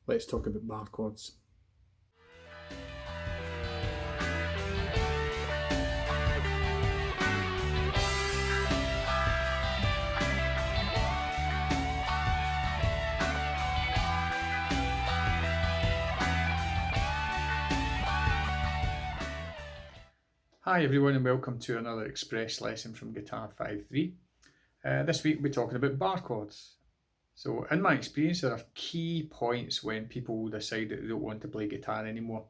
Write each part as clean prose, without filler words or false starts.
let's talk about bar chords. Hi everyone and welcome to another express lesson from Guitar 5.3. This week we're talking about bar chords. So in my experience there are key points when people decide that they don't want to play guitar anymore.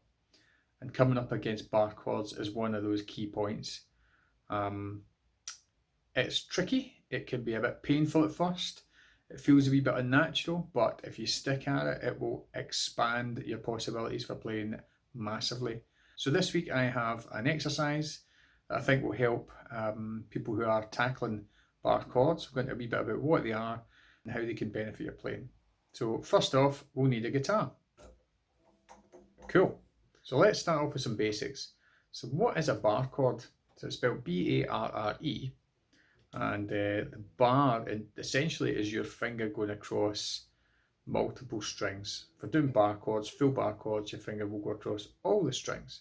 And coming up against bar chords is one of those key points. It's tricky, it can be a bit painful at first. It feels a wee bit unnatural, but if you stick at it, it will expand your possibilities for playing massively. So this week I have an exercise that I think will help people who are tackling bar chords. We're going to a wee bit about what they are and how they can benefit your playing. So first off, we'll need a guitar. Cool. So let's start off with some basics. So what is a bar chord? So it's spelled B-A-R-R-E, and the bar essentially is your finger going across multiple strings. For doing bar chords, full bar chords, your finger will go across all the strings.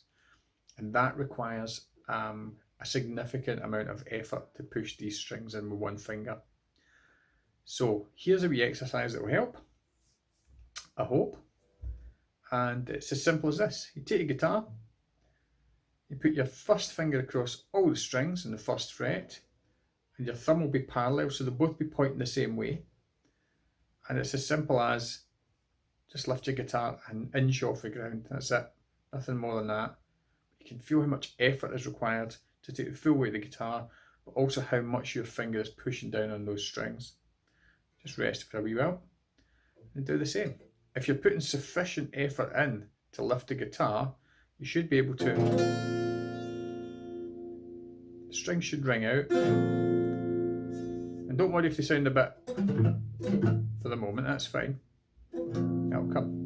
And that requires a significant amount of effort to push these strings in with one finger. So here's a wee exercise that will help, I hope. And it's as simple as this. You take your guitar, you put your first finger across all the strings in the first fret, and your thumb will be parallel, so they'll both be pointing the same way. And it's as simple as just lift your guitar an inch off the ground. That's it. Nothing more than that. You can feel how much effort is required to take the full weight of the guitar, but also how much your finger is pushing down on those strings. Just rest for a wee while and do the same. If you're putting sufficient effort in to lift the guitar, you should be able to. The strings should ring out. And don't worry if they sound a bit for the moment, that's fine. That'll come.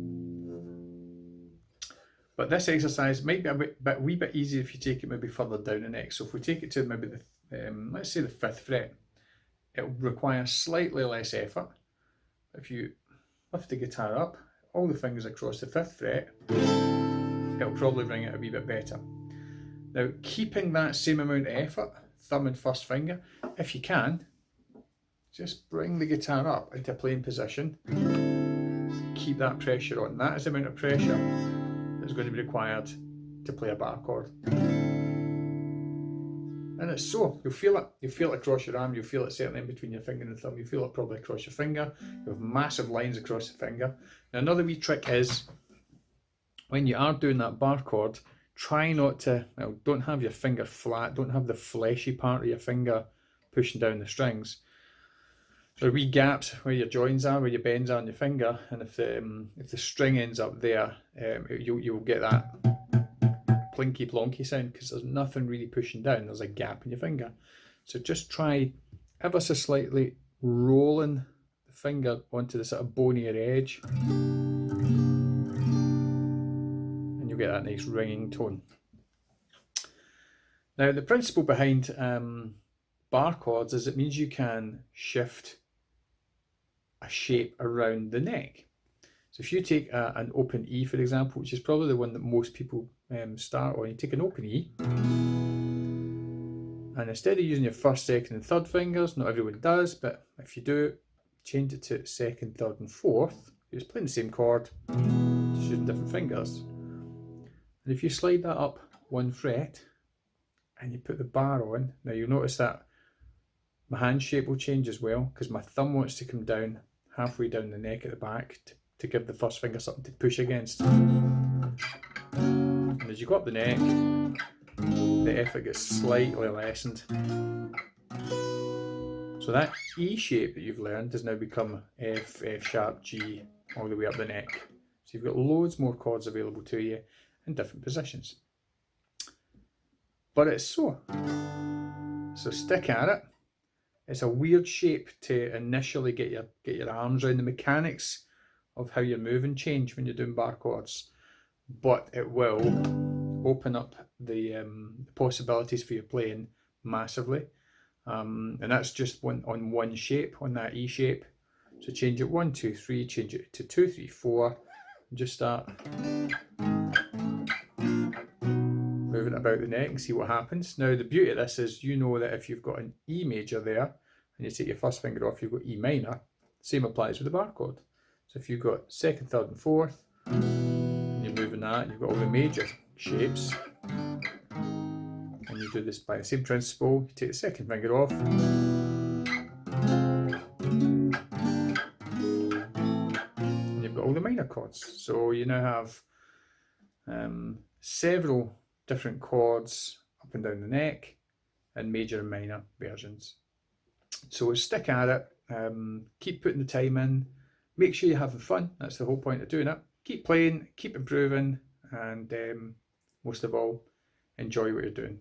But this exercise might be a wee bit easier if you take it maybe further down the neck. So if we take it to maybe the, let's say the 5th fret, it will require slightly less effort. If you lift the guitar up, all the fingers across the 5th fret, it'll probably ring it a wee bit better. Now, keeping that same amount of effort, thumb and first finger, if you can, just bring the guitar up into playing position. Keep that pressure on. That is the amount of pressure that's going to be required to play a bar chord. And it's so, you'll feel it across your arm, you'll feel it certainly in between your finger and thumb, you'll feel it probably across your finger. You have massive lines across the finger. Now another wee trick is, when you are doing that bar chord, try not to, well, don't have your finger flat, don't have the fleshy part of your finger pushing down the strings. There are wee gaps where your joins are, where your bends are on your finger, and if the string ends up there, you'll get that plinky plonky sound because there's nothing really pushing down. There's a gap in your finger. So just try ever so slightly rolling the finger onto the sort of bonier edge, and you'll get that nice ringing tone. Now the principle behind bar chords is it means you can shift a shape around the neck. So if you take an open E, for example, which is probably the one that most people start on, you take an open E, and instead of using your 1st, 2nd and 3rd fingers, not everyone does, but if you do, change it to 2nd, 3rd and 4th, you're just playing the same chord, just using different fingers. And if you slide that up 1 fret, and you put the bar on, now you'll notice that my hand shape will change as well, because my thumb wants to come down halfway down the neck at the back to give the first finger something to push against. And as you go up the neck, the effort gets slightly lessened. So that E shape that you've learned has now become F, F sharp, G, all the way up the neck. So you've got loads more chords available to you in different positions. But it's so stick at it. It's a weird shape to initially get your arms around. The mechanics of how you're moving change when you're doing bar chords, but it will open up the possibilities for your playing massively. And that's just on one shape, on that E shape. So change it 1, 2, 3, change it to 2, 3, 4, and just start moving about the neck and see what happens. Now the beauty of this is you know that if you've got an E major there and you take your first finger off, you've got E minor. Same applies with the bar chord. So if you've got second, third and fourth, and you're moving that, you've got all the major shapes, and you do this by the same principle. You take the second finger off, and you've got all the minor chords. So you now have several different chords up and down the neck and major and minor versions. So stick at it, keep putting the time in, make sure you're having fun. That's the whole point of doing it. Keep playing, keep improving, and most of all, enjoy what you're doing.